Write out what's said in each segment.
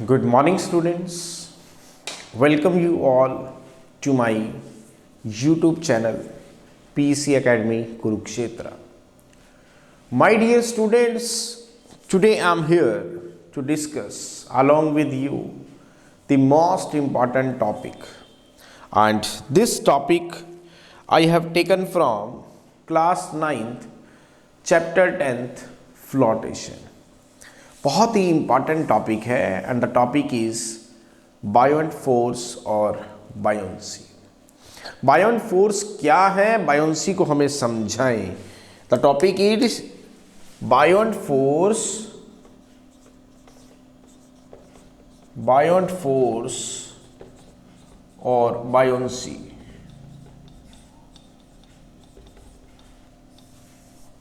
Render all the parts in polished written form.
Good morning, students. Welcome you all to my YouTube channel PEC Academy Kurukshetra. My dear students, today I am here to discuss along with you the most important topic, and this topic I have taken from class 9th chapter 10th flotation. बहुत ही important topic है and the topic is बायोंट force और buoyancy. बायोंट force क्या है, buoyancy को हमें समझाएं। The topic is बायोंट force और buoyancy.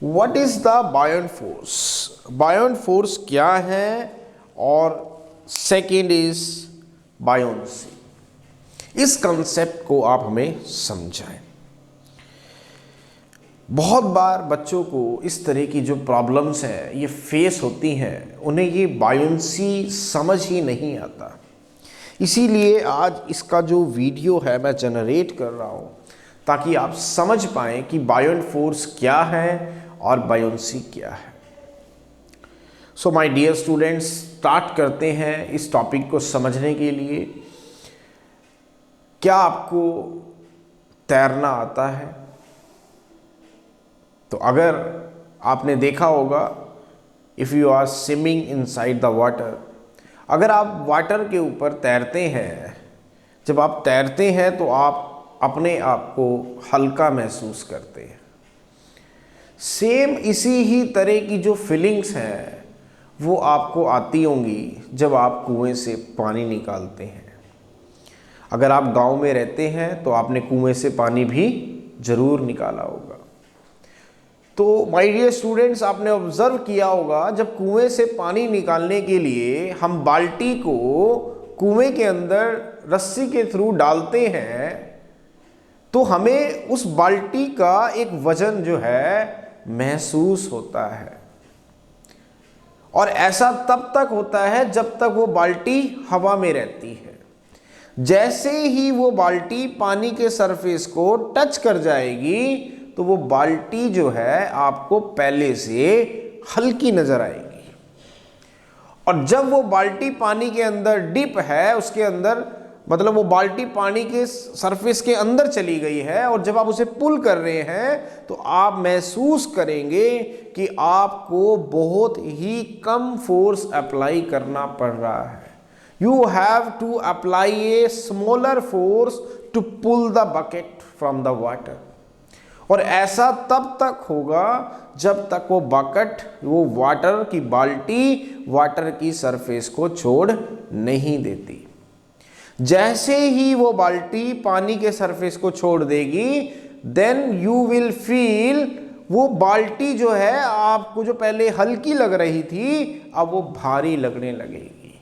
What is the buoyant force? Buoyant force क्या है और सेकेंड इज बायोंसी। इस कंसेप्ट को आप हमें समझाएं। बहुत बार बच्चों को इस तरह की जो प्रॉब्लम्स हैं ये फेस होती हैं, उन्हें ये बायोंसी समझ ही नहीं आता। इसीलिए आज इसका जो वीडियो है मैं जनरेट कर रहा हूँ ताकि आप समझ पाएं कि बायोंट फोर्स क्या है और बायोंसी क्या है। So my dear students, start करते हैं इस टॉपिक को समझने के लिए। क्या आपको तैरना आता है? तो अगर आपने देखा होगा, if you are swimming inside the water, अगर आप वाटर के ऊपर तैरते हैं, जब आप तैरते हैं तो आप अपने आप को हल्का महसूस करते हैं। सेम इसी ही तरह की जो फीलिंग्स हैं वो आपको आती होंगी जब आप कुएं से पानी निकालते हैं। अगर आप गांव में रहते हैं तो आपने कुएं से पानी भी ज़रूर निकाला होगा। तो माय डियर स्टूडेंट्स, आपने ऑब्जर्व किया होगा जब कुएं से पानी निकालने के लिए हम बाल्टी को कुएं के अंदर रस्सी के थ्रू डालते हैं तो हमें उस बाल्टी का एक वजन जो है महसूस होता है, और ऐसा तब तक होता है जब तक वो बाल्टी हवा में रहती है। जैसे ही वो बाल्टी पानी के सरफेस को टच कर जाएगी तो वो बाल्टी जो है आपको पहले से हल्की नजर आएगी, और जब वो बाल्टी पानी के अंदर डिप है, उसके अंदर मतलब वो बाल्टी पानी के सरफेस के अंदर चली गई है, और जब आप उसे पुल कर रहे हैं तो आप महसूस करेंगे कि आपको बहुत ही कम फोर्स अप्लाई करना पड़ रहा है। You have to apply a smaller force to pull the bucket from the water. और ऐसा तब तक होगा जब तक वो बकेट, वो वाटर की बाल्टी वाटर की सरफेस को छोड़ नहीं देती। जैसे ही वो बाल्टी पानी के सरफेस को छोड़ देगी, देन यू विल फील वो बाल्टी जो है आपको जो पहले हल्की लग रही थी अब वो भारी लगने लगेगी।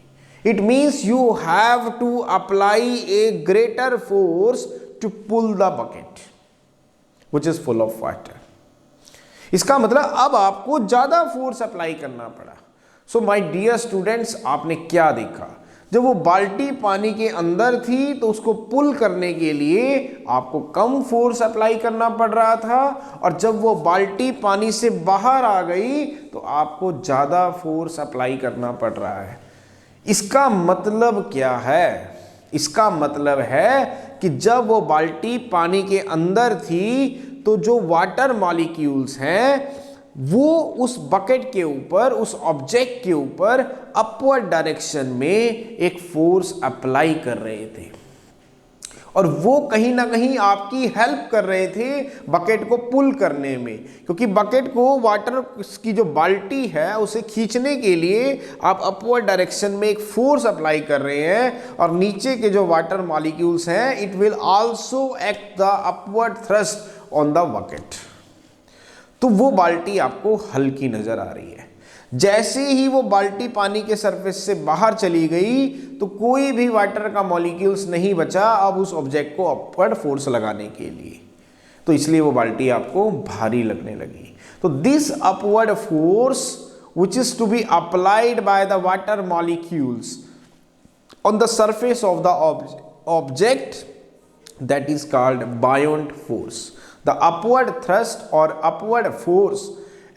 It means you have to apply a greater force to pull the bucket which is full of water. इसका मतलब अब आपको ज्यादा फोर्स अप्लाई करना पड़ा। सो माय डियर स्टूडेंट्स, आपने क्या देखा? जब वो बाल्टी पानी के अंदर थी तो उसको पुल करने के लिए आपको कम फोर्स अप्लाई करना पड़ रहा था, और जब वो बाल्टी पानी से बाहर आ गई तो आपको ज़्यादा फोर्स अप्लाई करना पड़ रहा है। इसका मतलब क्या है? इसका मतलब है कि जब वो बाल्टी पानी के अंदर थी तो जो वाटर मॉलिक्यूल्स हैं वो उस बकेट के ऊपर, उस ऑब्जेक्ट के ऊपर अपवर्ड डायरेक्शन में एक फोर्स अप्लाई कर रहे थे, और वो कहीं ना कहीं आपकी हेल्प कर रहे थे बकेट को पुल करने में, क्योंकि बकेट को वाटर की जो बाल्टी है उसे खींचने के लिए आप अपवर्ड डायरेक्शन में एक फोर्स अप्लाई कर रहे हैं, और नीचे के जो वाटर मॉलिक्यूल्स हैं it will also act the upward thrust on the bucket. तो वो बाल्टी आपको हल्की नजर आ रही है। जैसे ही वो बाल्टी पानी के सरफेस से बाहर चली गई तो कोई भी वाटर का मॉलिक्यूल्स नहीं बचा अब उस ऑब्जेक्ट को अपवर्ड फोर्स लगाने के लिए, तो इसलिए वो बाल्टी आपको भारी लगने लगी। तो this upward force which is to be applied by the water molecules on the surface of the object, that is called buoyant force. The upward thrust or upward force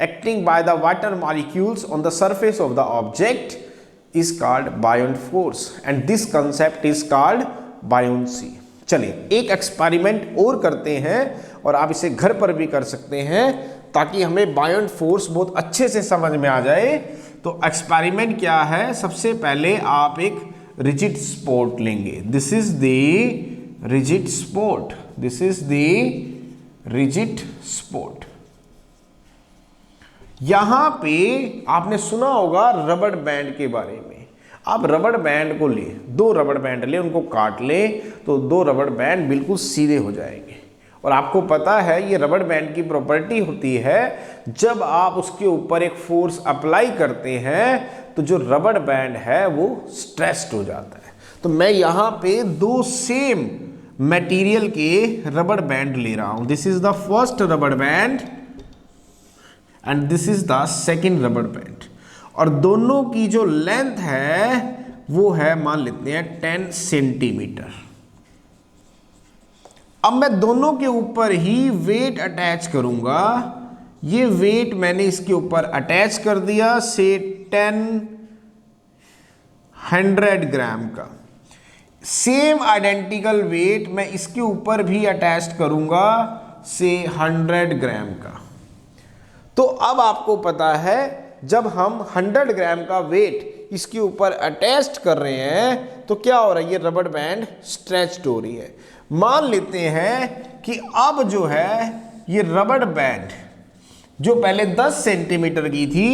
acting by the water molecules on the surface of the object is called buoyant force and this concept is called buoyancy. चलिए एक experiment और करते हैं और आप इसे घर पर भी कर सकते हैं ताकि हमें बायोंट फोर्स बहुत अच्छे से समझ में आ जाए। तो एक्सपेरिमेंट क्या है, सबसे पहले आप एक रिजिड स्पॉट लेंगे। This is the rigid spot, this is the rigid spot. यहां पे आपने सुना होगा रबड़ बैंड के बारे में। आप रबड़ बैंड को ले, दो रबड़ बैंड ले, उनको काट ले तो दो रबड़ बैंड बिल्कुल सीधे हो जाएंगे। और आपको पता है ये रबड़ बैंड की प्रॉपर्टी होती है, जब आप उसके ऊपर एक फोर्स अप्लाई करते हैं तो जो रबड़ बैंड है वो स्ट्रेस्ड हो जाता है। तो मैं यहाँ पे दो सेम मटेरियल के रबड़ बैंड ले रहा हूँ। दिस इज द फर्स्ट रबड़ band and this is the second रबड़ बैंड और दोनों की जो लेंथ है वो है, मान लेते हैं 10 सेंटीमीटर। अब मैं दोनों के ऊपर ही वेट अटैच करूंगा। ये वेट मैंने इसके ऊपर अटैच कर दिया से 100 ग्राम का। सेम आइडेंटिकल वेट मैं इसके ऊपर भी अटैच करूंगा से 100 ग्राम का। तो अब आपको पता है जब हम 100 ग्राम का वेट इसके ऊपर अटैच कर रहे हैं तो क्या हो रहा है, ये रबड़ बैंड स्ट्रेच्ड हो रही है। मान लेते हैं कि अब जो है ये रबड़ बैंड जो पहले 10 सेंटीमीटर की थी,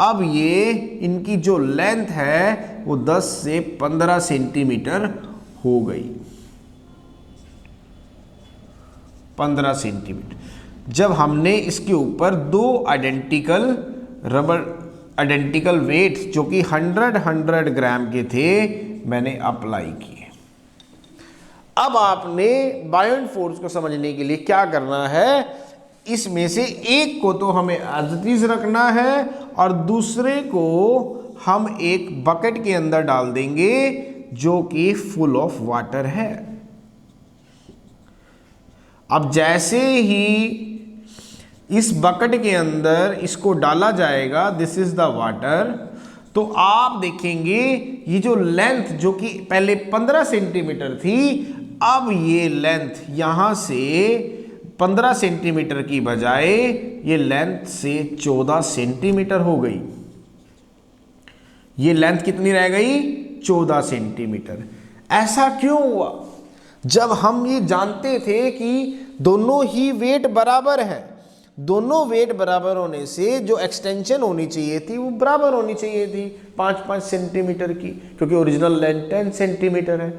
अब ये इनकी जो लेंथ है वो 10 से 15 सेंटीमीटर हो गई। 15 सेंटीमीटर। जब हमने इसके ऊपर दो आइडेंटिकल वेट जो कि 100 ग्राम के थे मैंने अप्लाई किए। अब आपने बायोंट फोर्स को समझने के लिए क्या करना है, इसमें से एक को तो हमें एज इट इज रखना है और दूसरे को हम एक बकेट के अंदर डाल देंगे जो कि फुल ऑफ वाटर है। अब जैसे ही इस बकेट के अंदर इसको डाला जाएगा, दिस इज द वाटर, तो आप देखेंगे ये जो लेंथ जो कि पहले 15 सेंटीमीटर थी, अब ये लेंथ यहां से 15 सेंटीमीटर की बजाय ये लेंथ से 14 सेंटीमीटर हो गई। ये लेंथ कितनी रह गई, 14 सेंटीमीटर। ऐसा क्यों हुआ? जब हम ये जानते थे कि दोनों ही वेट बराबर है, दोनों वेट बराबर होने से जो एक्सटेंशन होनी चाहिए थी वो बराबर होनी चाहिए थी 5-5 सेंटीमीटर की, क्योंकि ओरिजिनल लेंथ 10 सेंटीमीटर है।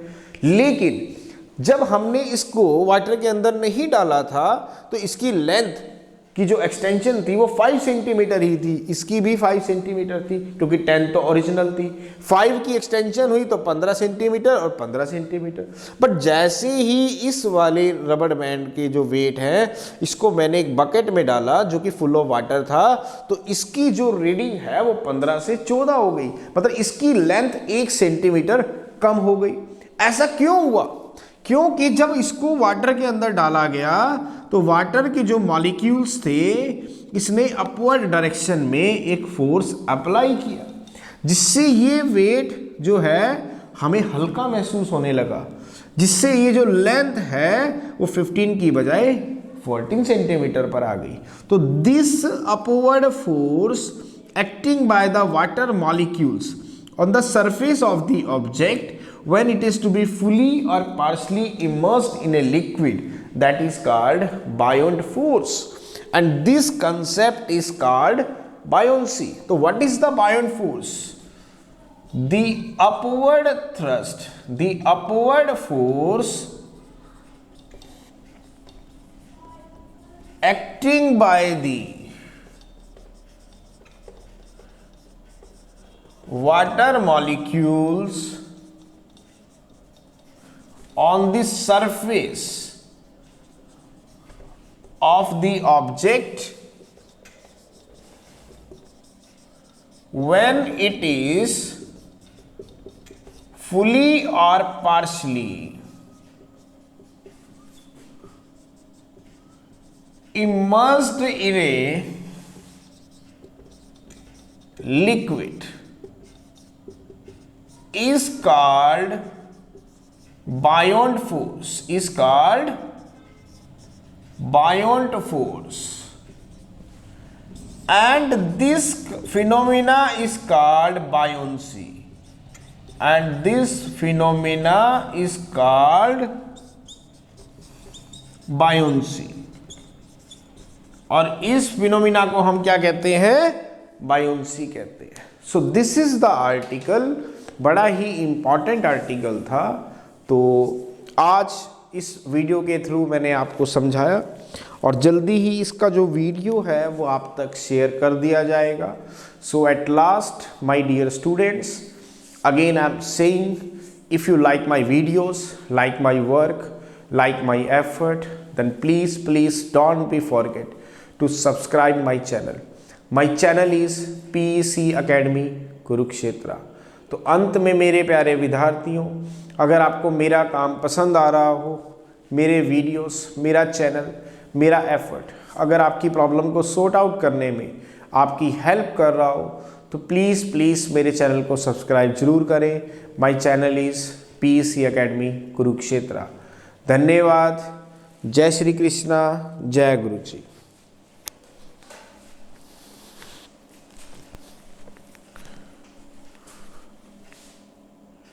लेकिन जब हमने इसको वाटर के अंदर नहीं डाला था तो इसकी लेंथ की जो एक्सटेंशन थी वो 5 सेंटीमीटर ही थी, इसकी भी 5 सेंटीमीटर थी क्योंकि 10 तो ओरिजिनल थी। 5 की एक्सटेंशन हुई तो 15 सेंटीमीटर और 15 सेंटीमीटर। बट जैसे ही इस वाले रबड़ बैंड के जो वेट है इसको मैंने एक बकेट में डाला जो कि फुल ऑफ वाटर था, तो इसकी जो रीडिंग है वो 15 से 14 हो गई, मतलब इसकी लेंथ 1 सेंटीमीटर कम हो गई। ऐसा क्यों हुआ? क्योंकि जब इसको वाटर के अंदर डाला गया तो वाटर के जो मॉलिक्यूल्स थे इसने अपवर्ड डायरेक्शन में एक फोर्स अप्लाई किया, जिससे ये वेट जो है हमें हल्का महसूस होने लगा, जिससे ये जो लेंथ है वो 15 की बजाय 14 सेंटीमीटर पर आ गई। तो this upward force acting by the water molecules on the surface of the object when it is to be fully or partially immersed in a liquid, that is called buoyant force, and this concept is called buoyancy. So what is the buoyant force? The upward thrust, the upward force acting by the water molecules on the surface of the object when it is fully or partially immersed in a liquid is called buoyant force, is called buoyant force, and this phenomena is called buoyancy, and this phenomena is called buoyancy, और इस phenomena को हम क्या कहते हैं? Buoyancy कहते हैं। So this is the article, बड़ा ही इंपॉर्टेंट आर्टिकल था। तो आज इस वीडियो के थ्रू मैंने आपको समझाया और जल्दी ही इसका जो वीडियो है वो आप तक शेयर कर दिया जाएगा। So at last my dear students, again I am saying, if you like my videos, like my work, like my effort, then please don't be forget to subscribe my channel. My channel is PEC Academy Kurukshetra. तो अंत में मेरे प्यारे विद्यार्थियों, अगर आपको मेरा काम पसंद आ रहा हो, मेरे वीडियोस, मेरा चैनल, मेरा एफर्ट अगर आपकी प्रॉब्लम को सॉर्ट आउट करने में आपकी हेल्प कर रहा हो, तो प्लीज़ मेरे चैनल को सब्सक्राइब जरूर करें। My channel is PEC Academy Kurukshetra. धन्यवाद। जय श्री कृष्णा, जय गुरु जी।